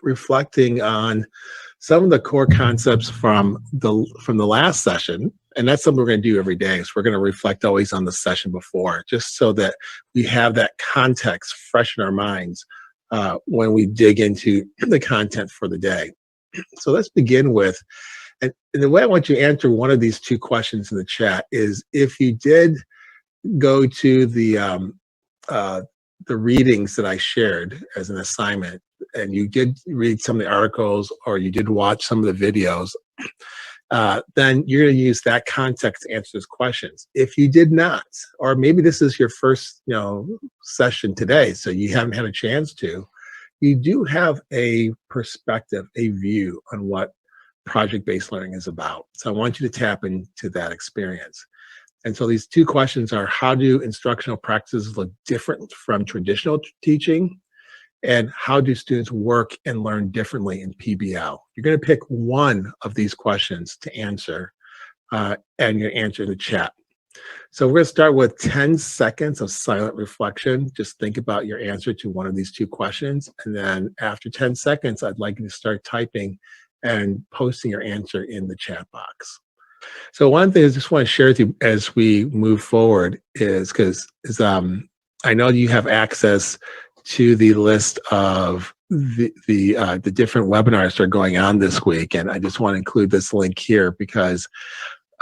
reflecting on some of the core concepts from the last session. And that's something we're going to do every day. So we're going to reflect always on the session before, just so that we have that context fresh in our minds when we dig into the content for the day. So let's begin with, and the way I want you to answer one of these two questions in the chat is, if you did go to the readings that I shared as an assignment, and you did read some of the articles or you did watch some of the videos, then you're going to use that context to answer those questions. If you did not, or maybe this is your first session today, so you haven't had a chance to, you do have a perspective, a view on what project-based learning is about. So I want you to tap into that experience. And so these two questions are, how do instructional practices look different from traditional teaching? And how do students work and learn differently in PBL? You're going to pick one of these questions to answer, and you're going to answer in the chat. So we're going to start with 10 seconds of silent reflection. Just think about your answer to one of these two questions. And then after 10 seconds, I'd like you to start typing and posting your answer in the chat box. So one thing I just want to share with you as we move forward is, I know you have access to the list of the different webinars that are going on this week, and I just want to include this link here because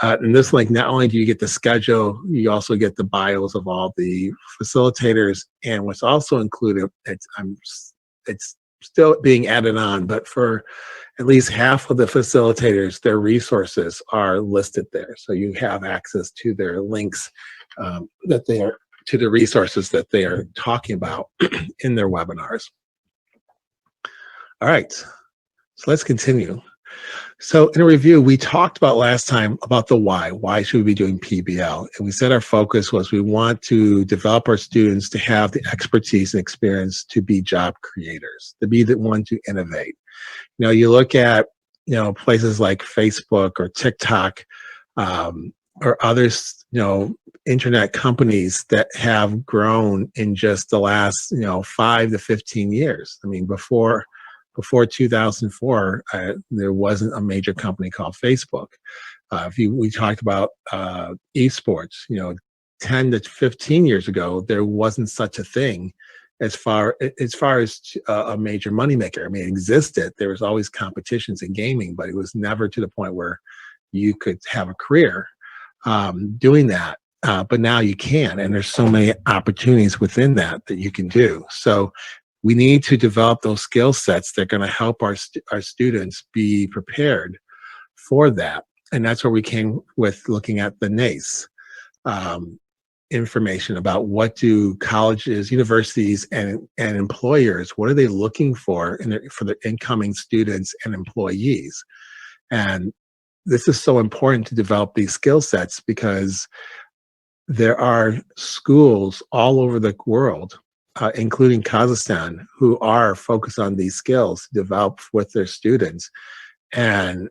in this link, not only do you get the schedule, you also get the bios of all the facilitators, and what's also included, it's still being added on, but for at least half of the facilitators, their resources are listed there. So you have access to their links to the resources that they are talking about in their webinars. All right, so let's continue. So in a review, we talked about last time about the why. Why should we be doing PBL? And we said our focus was we want to develop our students to have the expertise and experience to be job creators, to be the one to innovate. You look at, places like Facebook or TikTok or others, internet companies that have grown in just the last, 5 to 15 years. I mean, before 2004, there wasn't a major company called Facebook. We talked about esports, 10 to 15 years ago, there wasn't such a thing as far as a major moneymaker. I mean, it existed. There was always competitions in gaming, but it was never to the point where you could have a career doing that. But now you can, and there's so many opportunities within that you can do. So we need to develop those skill sets that are going to help our students be prepared for that. And that's where we came with looking at the NACE information about what do colleges, universities, and employers, what are they looking for for their incoming students and employees? And this is so important to develop these skill sets because there are schools all over the world, including Kazakhstan, who are focused on these skills to develop with their students. And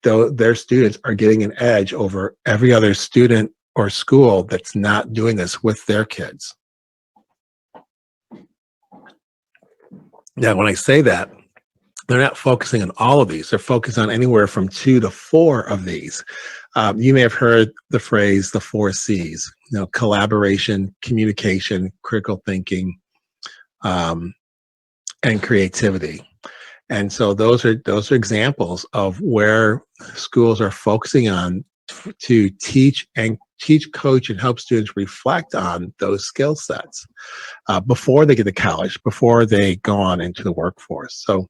their students are getting an edge over every other student or school that's not doing this with their kids. Now, when I say that, they're not focusing on all of these. They're focused on anywhere from 2 to 4 of these. You may have heard the phrase, the 4 C's, collaboration, communication, critical thinking, and creativity. And so those are examples of where schools are focusing on to teach, coach, and help students reflect on those skill sets before they get to college, before they go on into the workforce. So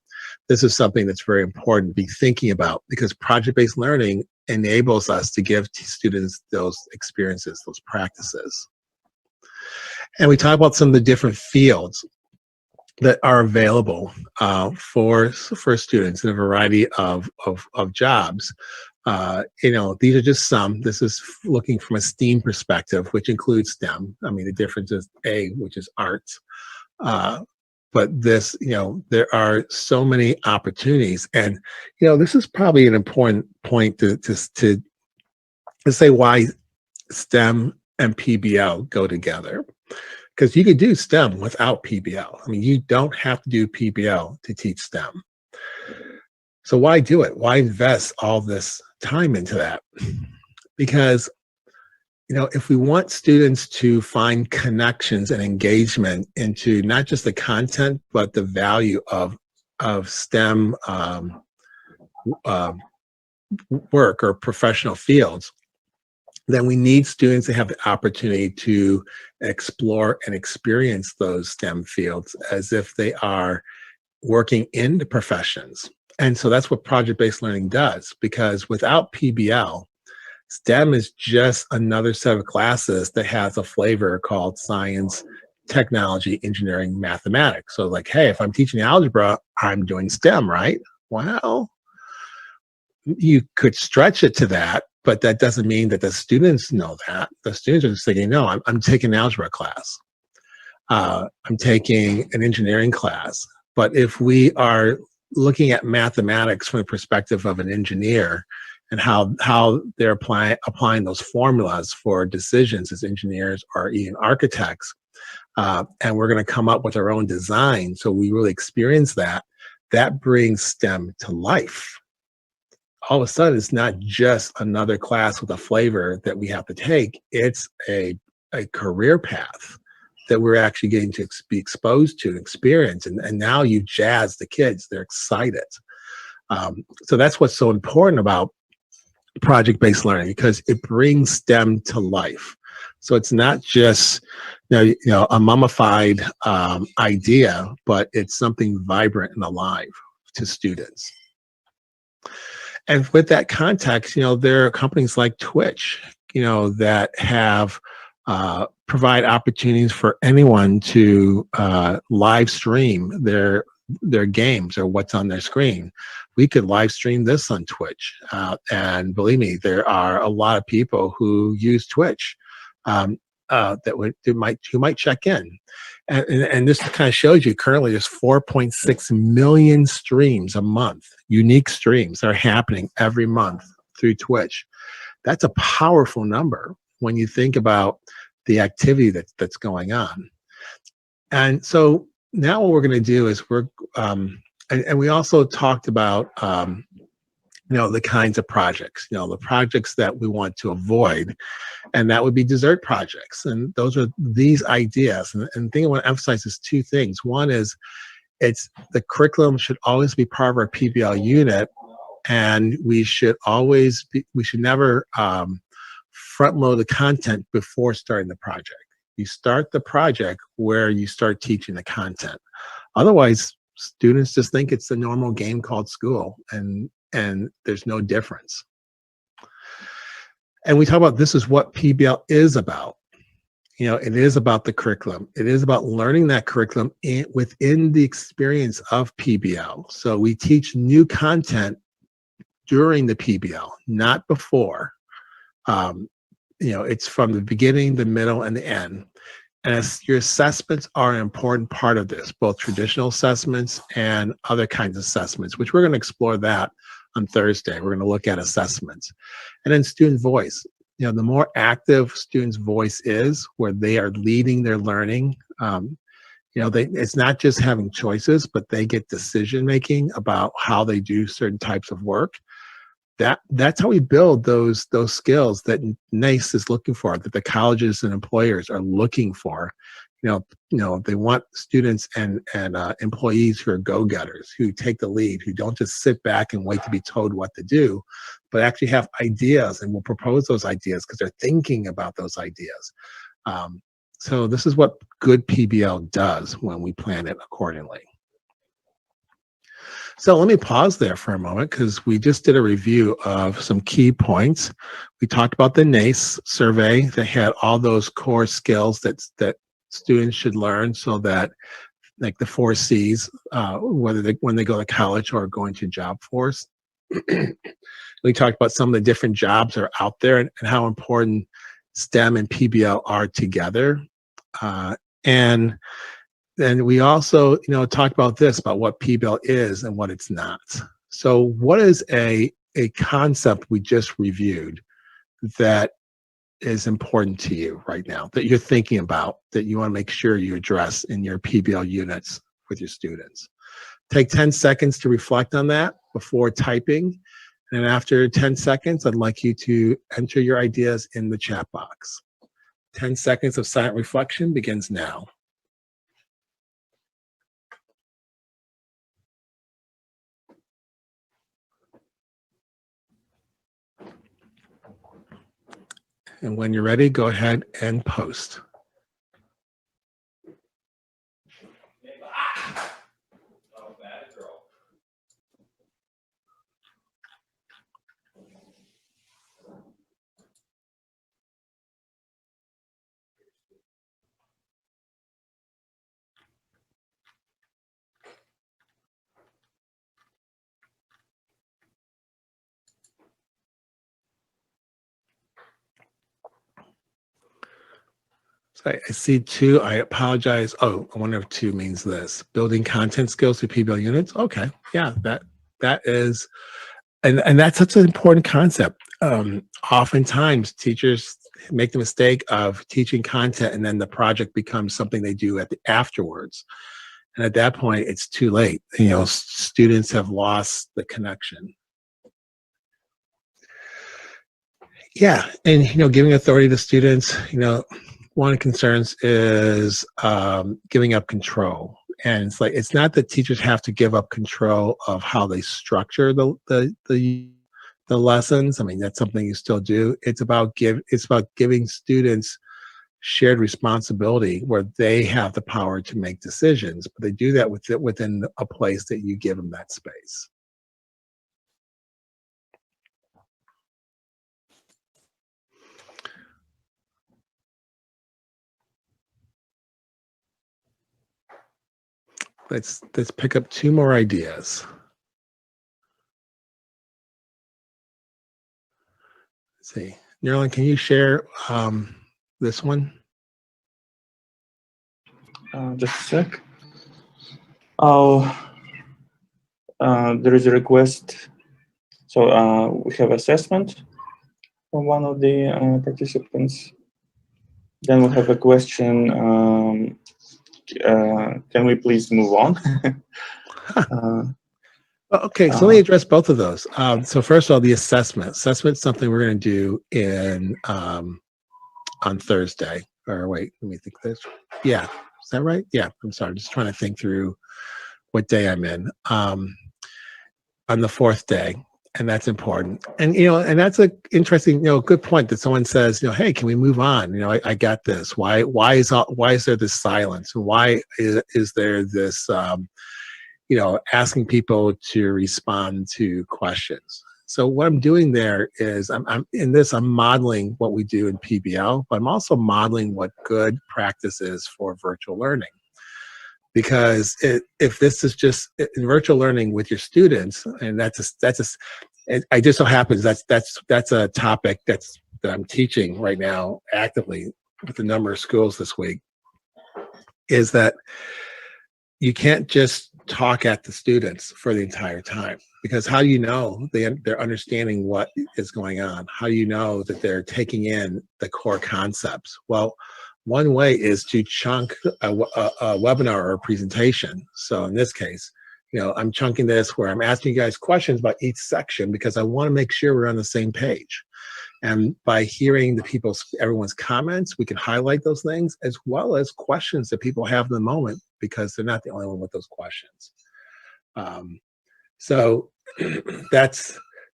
this is something that's very important to be thinking about, because project-based learning enables us to give students those experiences, those practices. And we talk about some of the different fields that are available for students in a variety of jobs. These are just some. This is looking from a STEAM perspective, which includes STEM. I mean, the difference is A, which is arts. But this, there are so many opportunities. And, this is probably an important point to say why STEM and PBL go together. because you could do STEM without PBL. I mean, you don't have to do PBL to teach STEM. So why do it? Why invest all this time into that? Because, if we want students to find connections and engagement into not just the content, but the value of STEM work or professional fields, then we need students to have the opportunity to explore and experience those STEM fields as if they are working in the professions. And so that's what project-based learning does, because without PBL, STEM is just another set of classes that has a flavor called science, technology, engineering, mathematics. So like, hey, if I'm teaching algebra, I'm doing STEM, right? Well, you could stretch it to that, but that doesn't mean that the students know that. The students are just thinking, no, I'm taking an algebra class. I'm taking an engineering class. But if we are looking at mathematics from the perspective of an engineer and how they're applying those formulas for decisions as engineers or even architects, and we're going to come up with our own design, so we really experience that brings STEM to life. All of a sudden, it's not just another class with a flavor that we have to take. It's a career path that we're actually getting to be exposed to and experience. And now you jazz the kids. They're excited. So that's what's so important about project-based learning, because it brings STEM to life. So it's not just a mummified idea, but it's something vibrant and alive to students. And with that context, there are companies like Twitch, that have provide opportunities for anyone to live stream their games or what's on their screen. We could live stream this on Twitch, and believe me, there are a lot of people who use Twitch who might check in. And this kind of shows you currently there's 4.6 million streams a month, unique streams that are happening every month through Twitch. That's a powerful number when you think about the activity that's going on. And so now what we're going to do is and we also talked about the kinds of projects, the projects that we want to avoid, and that would be dessert projects. And those are these ideas. And the thing I want to emphasize is two things. One is it's the curriculum should always be part of our PBL unit, and we should never front load the content before starting the project. You start the project where you start teaching the content. Otherwise, students just think it's a normal game called school, and there's no difference. And we talk about this is what PBL is about. It is about the curriculum. It is about learning that curriculum within the experience of PBL. So we teach new content during the PBL, not before. It's from the beginning, the middle, and the end. And your assessments are an important part of this, both traditional assessments and other kinds of assessments, which we're going to explore that on Thursday. We're going to look at assessments. And then student voice. The more active students' voice is, where they are leading their learning, it's not just having choices, but they get decision-making about how they do certain types of work. That's how we build those skills that NACE is looking for, that the colleges and employers are looking for. They want students and employees who are go-getters, who take the lead, who don't just sit back and wait to be told what to do, but actually have ideas and will propose those ideas because they're thinking about those ideas. So this is what good PBL does when we plan it accordingly. So let me pause there for a moment, because we just did a review of some key points. We talked about the NACE survey that had all those core skills that students should learn, so that, like the 4 C's, when they go to college or going to job force. We talked about some of the different jobs that are out there and how important STEM and PBL are together. And then we also, talked about what PBL is and what it's not. So what is a concept we just reviewed that is important to you right now that you're thinking about that you want to make sure you address in your PBL units with your students. Take 10 seconds to reflect on that before typing. And after 10 seconds, I'd like you to enter your ideas in the chat box. 10 seconds of silent reflection begins now. And when you're ready, go ahead and post. So I see two. I apologize. Oh, I wonder if two means this. Building content skills through PBL units. Okay, yeah, that is, and that's such an important concept. Oftentimes, teachers make the mistake of teaching content, and then the project becomes something they do afterwards. And at that point, it's too late. You know, students have lost the connection. Yeah, and you know, giving authority to students. You know, one of the concerns is giving up control. And it's like, it's not that teachers have to give up control of how they structure the lessons. I mean, that's something you still do. It's about giving students shared responsibility where they have the power to make decisions, but they do that within a place that you give them that space. Let's pick up two more ideas. Let's see, Nurlan, can you share this one? Just a sec. Oh, there is a request. So we have assessment from one of the participants. Then we have a question. Can we please move on? Okay, so let me address both of those. So first of all, the assessment. Assessment is something we're going to do in on Thursday. Or wait, let me think this. Yeah, is that right? Yeah, I'm sorry. I'm just trying to think through what day I'm in. On the fourth day, and that's important. And you know, and that's an interesting, you know, good point that someone says, you know, hey, can we move on? You know, I got this. Why is there this silence? And why is there this you know, asking people to respond to questions? So what I'm doing there is I'm modeling what we do in PBL, but I'm also modeling what good practice is for virtual learning. Because if this is just in virtual learning with your students, and it just so happens that's a topic that I'm teaching right now actively with a number of schools this week, is that you can't just talk at the students for the entire time, because how do you know they're understanding what is going on? How do you know that they're taking in the core concepts? Well, one way is to chunk a webinar or a presentation. So in this case, you know, I'm chunking this where I'm asking you guys questions about each section because I want to make sure we're on the same page. And by hearing everyone's comments, we can highlight those things as well as questions that people have in the moment, because they're not the only one with those questions. So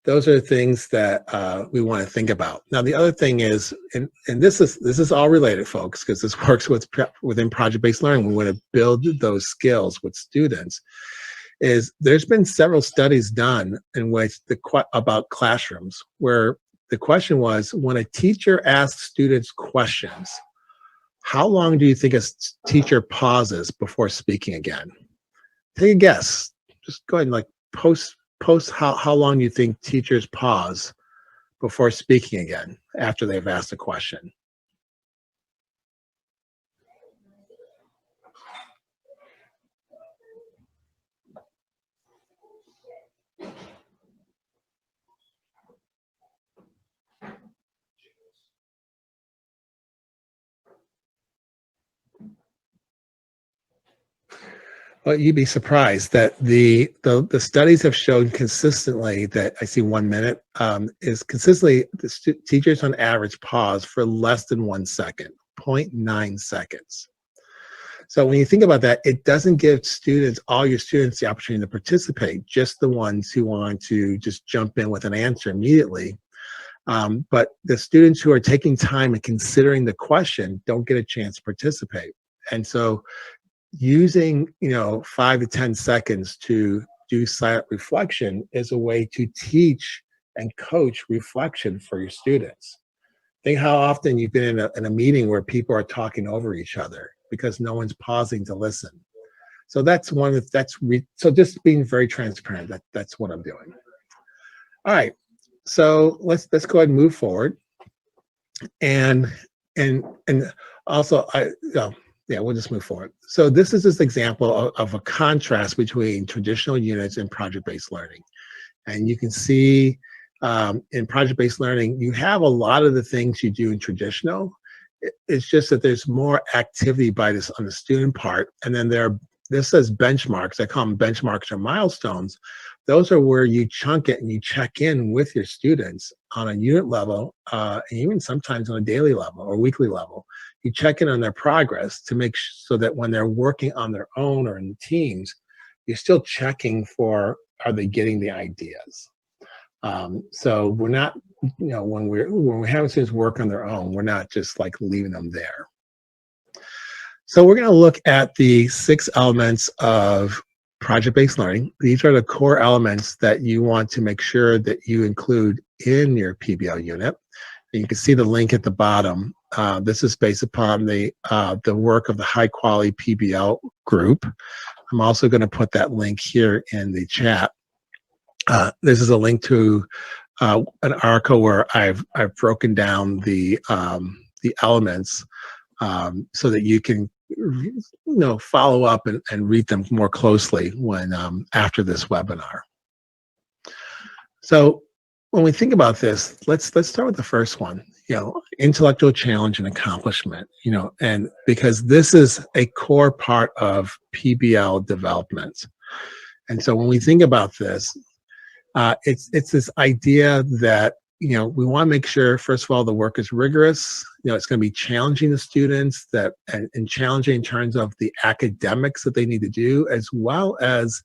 those are the things that we want to think about. Now, the other thing is, and this is all related, folks, because this works within project-based learning. We want to build those skills with students. There's been several studies done in which about classrooms where the question was, when a teacher asks students questions, how long do you think a teacher pauses before speaking again? Take a guess. Just go ahead and like post how long you think teachers pause before speaking again after they've asked a question. Well, you'd be surprised that the studies have shown consistently that I see 1 minute is consistently teachers on average pause for less than 1 second, 0.9 seconds. So when you think about that, it doesn't give students, all your students, the opportunity to participate, just the ones who want to just jump in with an answer immediately. But the students who are taking time and considering the question don't get a chance to participate. And so using 5 to 10 seconds to do silent reflection is a way to teach and coach reflection for your students. Think how often you've been in a meeting where people are talking over each other because no one's pausing to listen. So that's so just being very transparent. That's what I'm doing. All right, so let's go ahead and move forward. And also yeah, we'll just move forward. So this is this example of a contrast between traditional units and project-based learning. And you can see in project-based learning, you have a lot of the things you do in traditional. It's just that there's more activity on the student part. And then this says benchmarks. I call them benchmarks or milestones. Those are where you chunk it and you check in with your students on a unit level, and even sometimes on a daily level or weekly level. You check in on their progress to make so that when they're working on their own or in teams, you're still checking for, are they getting the ideas? So we're not, when we're having students work on their own, we're not just like leaving them there. So we're going to look at the 6 elements of project-based learning. These are the core elements that you want to make sure that you include in your PBL unit. And you can see the link at the bottom. This is based upon the work of the high quality PBL group. I'm also going to put that link here in the chat. This is a link to an article where I've broken down the elements so that you can follow up and read them more closely when after this webinar. So when we think about this, let's start with the first one. Intellectual challenge and accomplishment. And because this is a core part of PBL development. And so when we think about this, it's this idea that we want to make sure, first of all, the work is rigorous. It's going to be challenging the students and challenging in terms of the academics that they need to do, as well as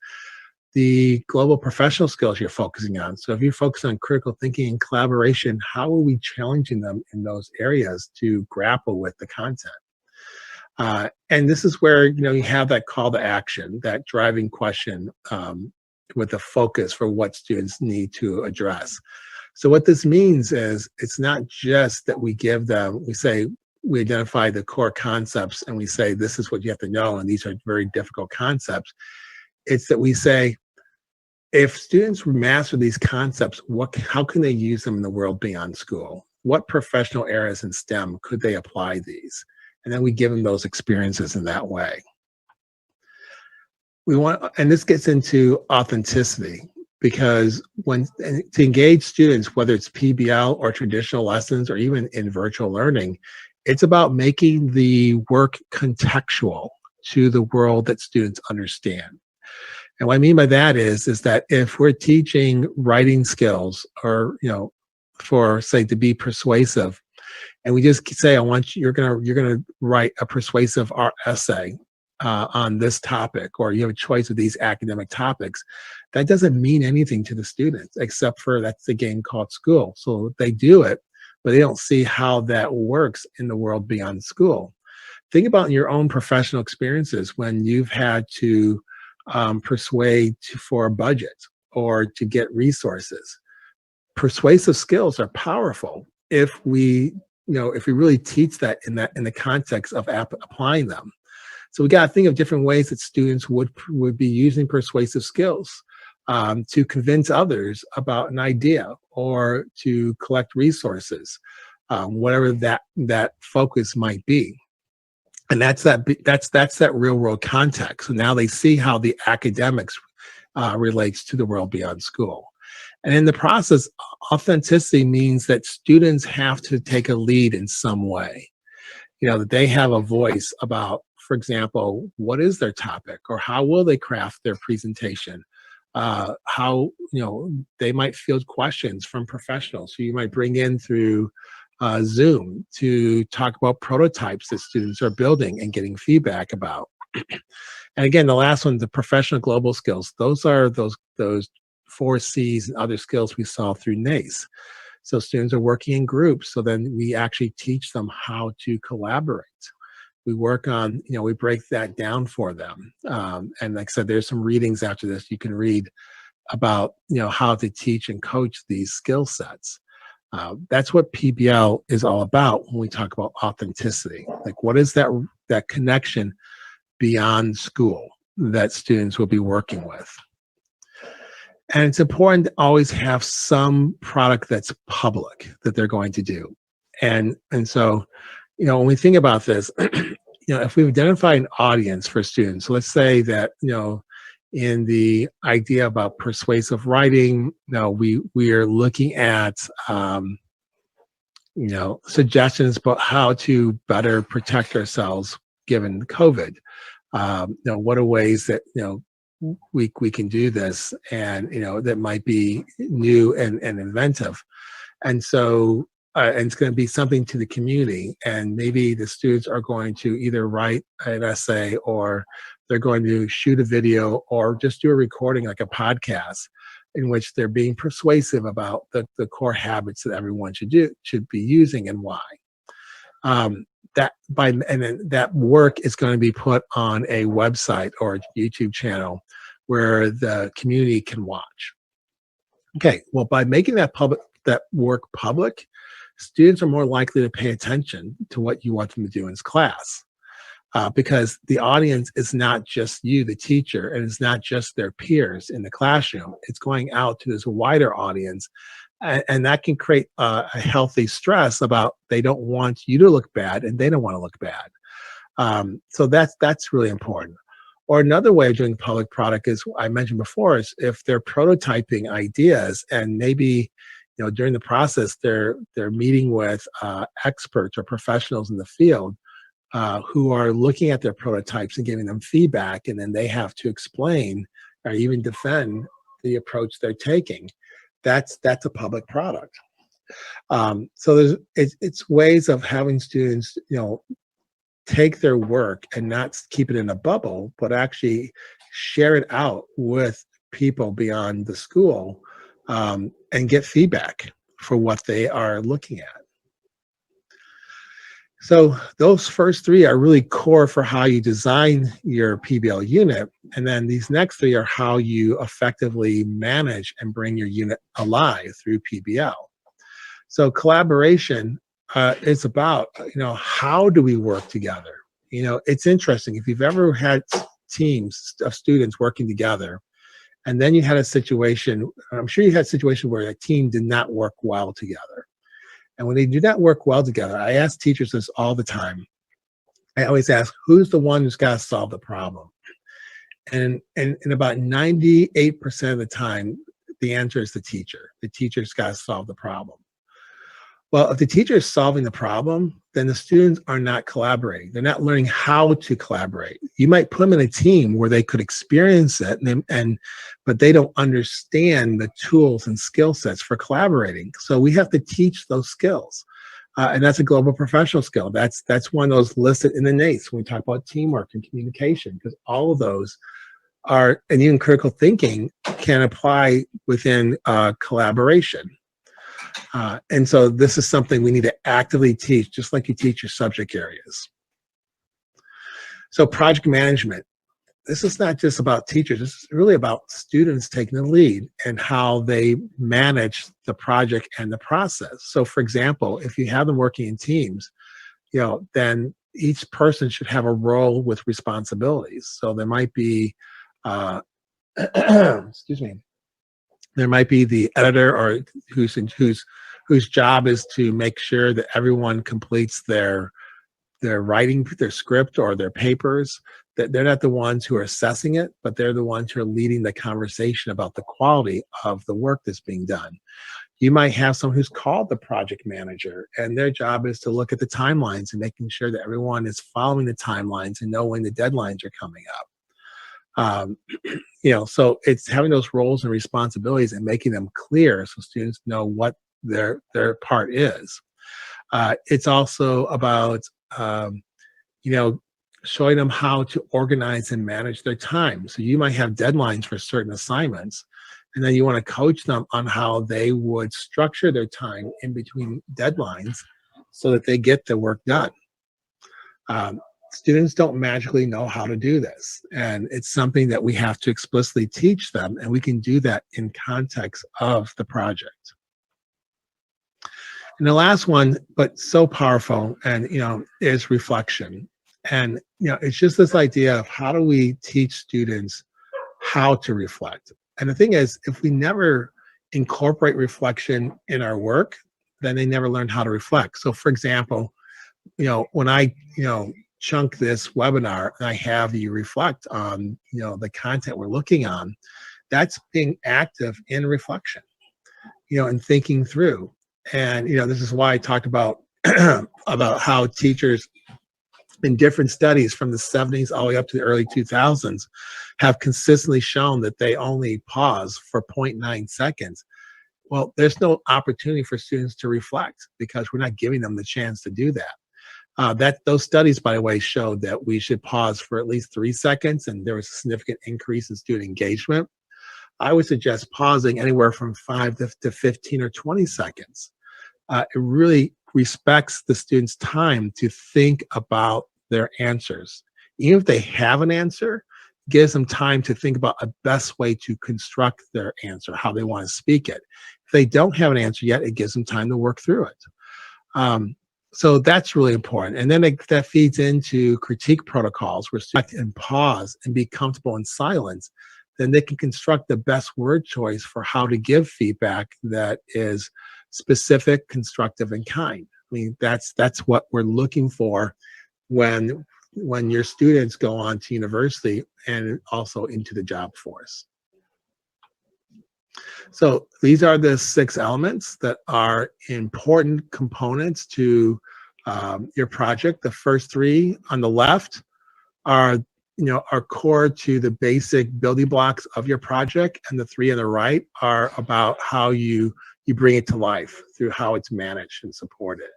the global professional skills you're focusing on. So if you focus on critical thinking and collaboration, how are we challenging them in those areas to grapple with the content? And this is where you have that call to action, that driving question with the focus for what students need to address. So what this means is it's not just that we give them, we identify the core concepts and we say, this is what you have to know, and these are very difficult concepts. It's that we say, if students master these concepts, how can they use them in the world beyond school? What professional areas in STEM could they apply these? And then we give them those experiences in that way. And this gets into authenticity, because to engage students, whether it's PBL or traditional lessons or even in virtual learning, it's about making the work contextual to the world that students understand. And what I mean by that is that if we're teaching writing skills or, for say to be persuasive, and we just say, you're gonna write a persuasive art essay on this topic, or you have a choice of these academic topics, that doesn't mean anything to the students, except for that's the game called school. So they do it, but they don't see how that works in the world beyond school. Think about your own professional experiences when you've had to persuade for a budget or to get resources. Persuasive skills are powerful if we really teach that in the context of applying them. So we got to think of different ways that students would be using persuasive skills to convince others about an idea or to collect resources, whatever that focus might be. And that's that real world context. So now they see how the academics relates to the world beyond school. And in the process, authenticity means that students have to take a lead in some way. That they have a voice about for example, what is their topic, or how will they craft their presentation? How, they might field questions from professionals who you might bring in through Zoom to talk about prototypes that students are building and getting feedback about. And again, the last one, the professional global skills. Those are those 4 C's and other skills we saw through NACE. So students are working in groups. So then we actually teach them how to collaborate. We work on, we break that down for them. And like I said, there's some readings after this you can read about, how to teach and coach these skill sets. That's what PBL is all about when we talk about authenticity. Like, what is that connection beyond school that students will be working with? And it's important to always have some product that's public that they're going to do. And so, when we think about this, if we've identified an audience for students, so let's say that, in the idea about persuasive writing, we are looking at, suggestions about how to better protect ourselves given COVID. What are ways that, we can do this, and that might be new and inventive. And so and it's going to be something to the community, and maybe the students are going to either write an essay, or they're going to shoot a video, or just do a recording like a podcast in which they're being persuasive about the core habits that everyone should be using and why. That work is going to be put on a website or a YouTube channel where the community can watch. Okay, well, by making that work public, students are more likely to pay attention to what you want them to do in class, because the audience is not just you, the teacher, and it's not just their peers in the classroom. It's going out to this wider audience. And that can create a healthy stress about they don't want you to look bad, and they don't want to look bad. So that's really important. Or another way of doing public product is, I mentioned before, is if they're prototyping ideas, and maybe during the process they're meeting with experts or professionals in the field who are looking at their prototypes and giving them feedback, and then they have to explain or even defend the approach they're taking. That's a public product. So it's ways of having students, take their work and not keep it in a bubble, but actually share it out with people beyond the school, and get feedback for what they are looking at. So those first 3 are really core for how you design your PBL unit. And then these next 3 are how you effectively manage and bring your unit alive through PBL. So collaboration is about, how do we work together? It's interesting. If you've ever had teams of students working together, and then you had a situation, I'm sure you had a situation where a team did not work well together. And when they do not work well together, I ask teachers this all the time. I always ask, who's the one who's got to solve the problem? And about 98% of the time, the answer is the teacher. The teacher's got to solve the problem. Well, if the teacher is solving the problem, then the students are not collaborating. They're not learning how to collaborate. You might put them in a team where they could experience it, but they don't understand the tools and skill sets for collaborating. So we have to teach those skills. And that's a global professional skill. That's one of those listed in the NACE when we talk about teamwork and communication, because all of those are, and even critical thinking can apply within collaboration. And so this is something we need to actively teach, just like you teach your subject areas. So project management. This is not just about teachers. This is really about students taking the lead and how they manage the project and the process. So for example, if you have them working in teams, then each person should have a role with responsibilities. So there might be, excuse me, there might be the editor, or whose job is to make sure that everyone completes their writing, their script or their papers. That they're not the ones who are assessing it, but they're the ones who are leading the conversation about the quality of the work that's being done. You might have someone who's called the project manager, and their job is to look at the timelines and making sure that everyone is following the timelines and know when the deadlines are coming up. So it's having those roles and responsibilities and making them clear so students know what their part is. It's also about showing them how to organize and manage their time. So you might have deadlines for certain assignments, and then you want to coach them on how they would structure their time in between deadlines so that they get the work done. Students don't magically know how to do this, and it's something that we have to explicitly teach them, and we can do that in context of the project. And the last one, but so powerful, and is reflection. And it's just this idea of how do we teach students how to reflect. And the thing is, if we never incorporate reflection in our work, then they never learn how to reflect. So for example, when I chunk this webinar and I have you reflect on the content we're looking on, that's being active in reflection, and thinking through. And this is why I talked about about how teachers in different studies from the 70s all the way up to the early 2000s have consistently shown that they only pause for 0.9 seconds. Well, there's no opportunity for students to reflect because we're not giving them the chance to do that. Those studies, by the way, showed that we should pause for at least 3 seconds, and there was a significant increase in student engagement. I would suggest pausing anywhere from 5 to 15 or 20 seconds. It really respects the students' time to think about their answers. Even if they have an answer, it gives them time to think about a best way to construct their answer, how they want to speak it. If they don't have an answer yet, it gives them time to work through it. So that's really important. And then that feeds into critique protocols where students and pause and be comfortable in silence. Then they can construct the best word choice for how to give feedback that is specific, constructive, and kind. I mean, that's what we're looking for when your students go on to university and also into the job force. So these are the 6 elements that are important components to your project. The first 3 on the left are core to the basic building blocks of your project, and the 3 on the right are about how you bring it to life through how it's managed and supported.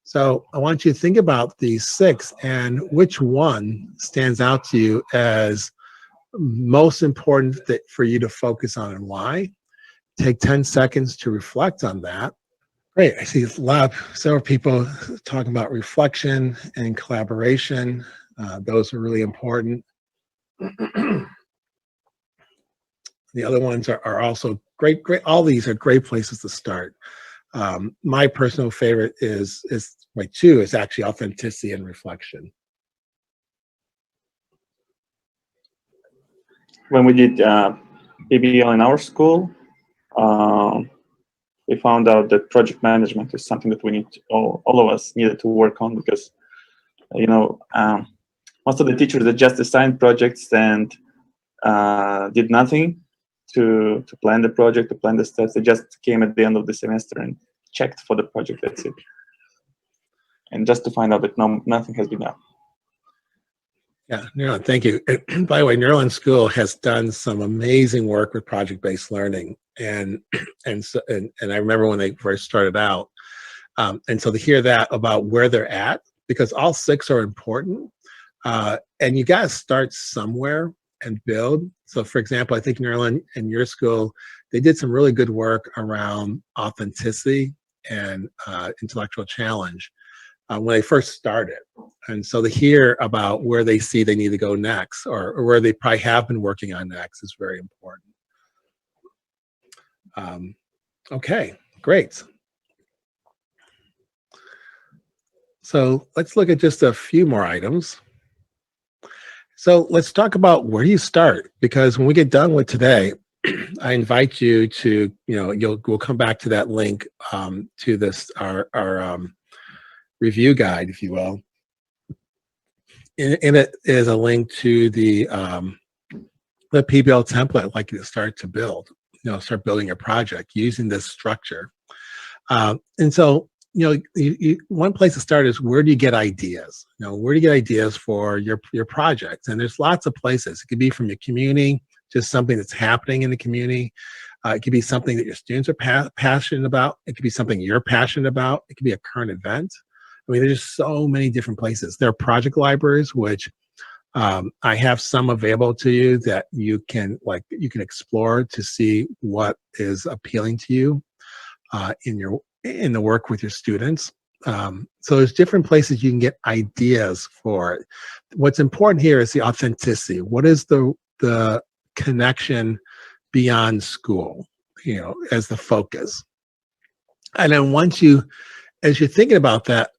So I want you to think about these 6 and which one stands out to you as most important for you to focus on and why. Take 10 seconds to reflect on that. Great, I see several people talking about reflection and collaboration. Those are really important. The other ones are also great. All these are great places to start. My personal favorite is my 2 is actually authenticity and reflection. When we did PBL in our school, we found out that project management is something that we need all of us needed to work on, because most of the teachers that just assigned projects and did nothing to plan the project, to plan the steps. They just came at the end of the semester and checked for the project. That's it. And just to find out that nothing has been done. Yeah, Nurlan, thank you. By the way, Nurlan School has done some amazing work with project-based learning, and I remember when they first started out, and so to hear that about where they're at, because all 6 are important, and you got to start somewhere and build. So for example, I think Nurlan in your school, they did some really good work around authenticity and intellectual challenge when they first started. And so to hear about where they see they need to go next, or where they probably have been working on next, is very important. Okay, great. So let's look at just a few more items. So let's talk about where you start, because when we get done with today, I invite you to, we'll come back to that link to this, our review guide, if you will. In it is a link to the PBL template I'd like you to start to build. start building a project using this structure. And so, one place to start is, where do you get ideas? Where do you get ideas for your projects? And there's lots of places. It could be from your community, just something that's happening in the community. It could be something that your students are passionate about. It could be something you're passionate about. It could be a current event. I mean, there's just so many different places. There are project libraries, which I have some available to you that you can explore to see what is appealing to you in the work with your students. So there's different places you can get ideas for it. What's important here is the authenticity. What is the connection beyond school, as the focus? And then as you're thinking about that,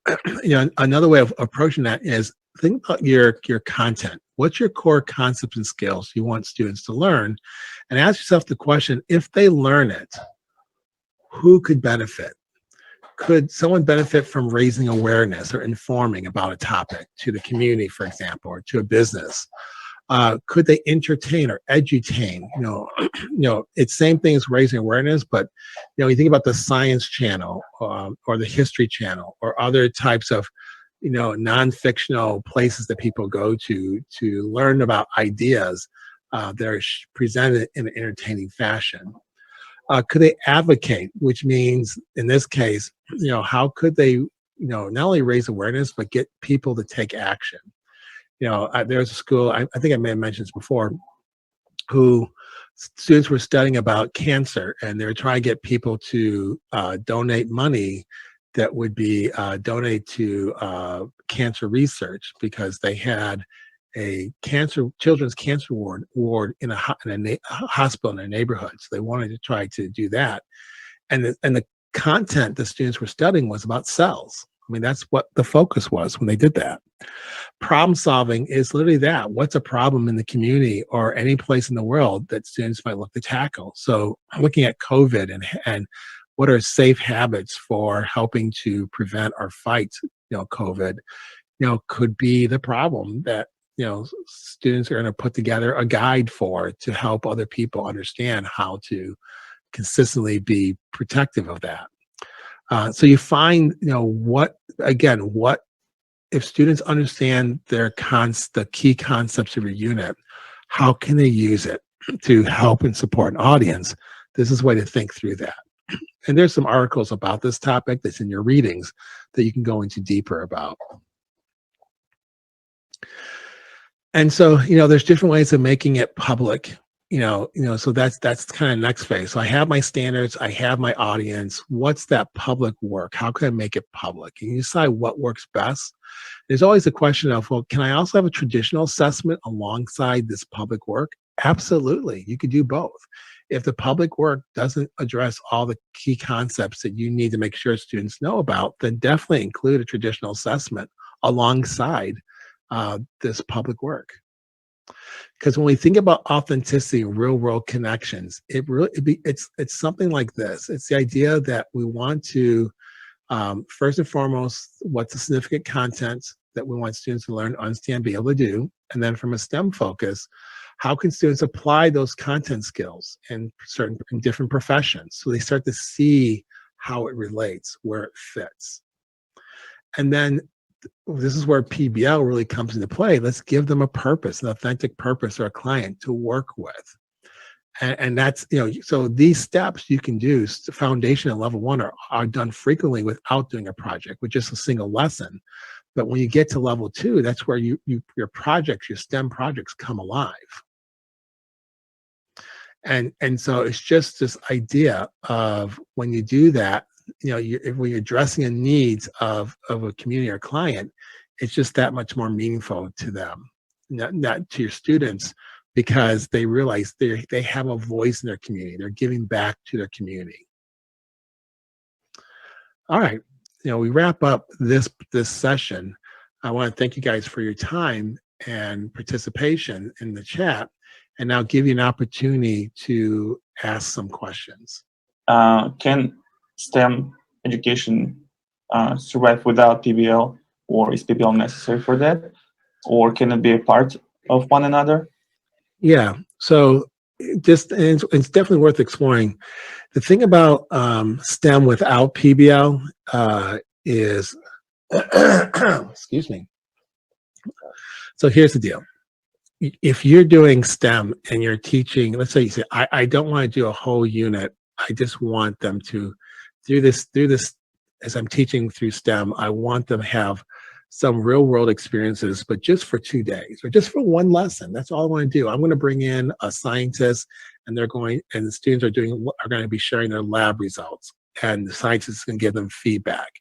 another way of approaching that is, think about your content. What's your core concepts and skills you want students to learn? And ask yourself the question, if they learn it, who could benefit? Could someone benefit from raising awareness or informing about a topic to the community, for example, or to a business? Could they entertain or edutain? It's same thing as raising awareness, but you think about the Science Channel or the History Channel or other types of non-fictional places that people go to learn about ideas that are presented in an entertaining fashion. Could they advocate, which means in this case, how could they, not only raise awareness, but get people to take action? There's a school, I think I may have mentioned this before, who students were studying about cancer, and they were trying to get people to donate money that would be donated to cancer research, because they had a children's cancer ward in a hospital in their neighborhood. So they wanted to try to do that. And the content the students were studying was about cells. I mean, that's what the focus was when they did that. Problem solving is literally that. What's a problem in the community or any place in the world that students might look to tackle? So looking at COVID and what are safe habits for helping to prevent or fight, COVID, could be the problem that, students are going to put together a guide for, to help other people understand how to consistently be protective of that. So you find, what if students understand the key concepts of your unit, how can they use it to help and support an audience? This is a way to think through that. And there's some articles about this topic that's in your readings that you can go into deeper about. And so, there's different ways of making it public. So that's kind of next phase. So I have my standards, I have my audience. What's that public work? How can I make it public? And you decide what works best. There's always a question of, well, can I also have a traditional assessment alongside this public work? Absolutely, you could do both. If the public work doesn't address all the key concepts that you need to make sure students know about, then definitely include a traditional assessment alongside this public work. Because when we think about authenticity and real world connections, it's something like this. It's the idea that we want to, first and foremost, what's the significant content that we want students to learn, understand, be able to do. And then from a STEM focus, how can students apply those content skills in different professions? So they start to see how it relates, where it fits. And then this is where PBL really comes into play. Let's give them a purpose, an authentic purpose, or a client to work with. And that's, so these steps you can do, foundation and level one are done frequently without doing a project, with just a single lesson. But when you get to level two, that's where your projects, your STEM projects come alive. And so it's just this idea of, when you do that, when you're addressing the needs of a community or client, it's just that much more meaningful to them, not to your students, because they realize they have a voice in their community. They're giving back to their community. All right, we wrap up this session. I want to thank you guys for your time and participation in the chat, and now give you an opportunity to ask some questions. Can STEM education survive without PBL, or is PBL necessary for that, or can it be a part of one another? Yeah. So it's definitely worth exploring. The thing about STEM without PBL is, excuse me. So here's the deal. If you're doing STEM and you're teaching, let's say you say, I don't want to do a whole unit. I just want them to, through this, as I'm teaching through STEM, I want them to have some real world experiences, but just for 2 days or just for one lesson. That's all I want to do. I'm going to bring in a scientist and the students are going to be sharing their lab results, and the scientist is going to give them feedback.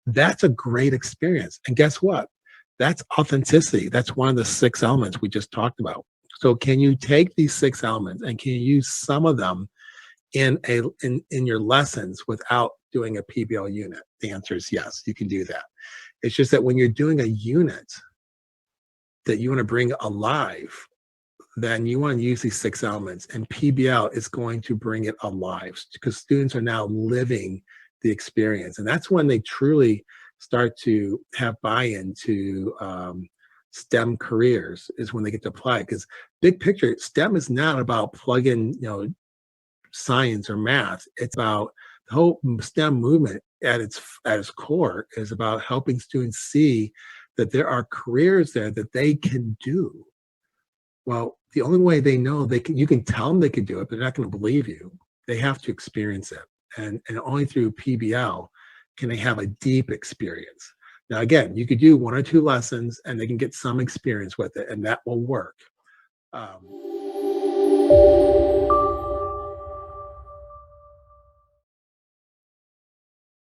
That's a great experience. And guess what? That's authenticity. That's one of the 6 elements we just talked about. So can you take these 6 elements and can you use some of them in your lessons without doing a PBL unit? The answer is yes, you can do that. It's just that when you're doing a unit that you want to bring alive, then you want to use these 6 elements, and PBL is going to bring it alive because students are now living the experience. And that's when they truly start to have buy-in to STEM careers, is when they get to apply it. Because big picture, STEM is not about plug-in, science or math. It's about the whole STEM movement at its core is about helping students see that there are careers there that they can do. Well, the only way they know you can tell them they can do it, but they're not going to believe you. They have to experience it. And only through PBL can they have a deep experience. Now, again, you could do 1 or 2 lessons and they can get some experience with it, and that will work.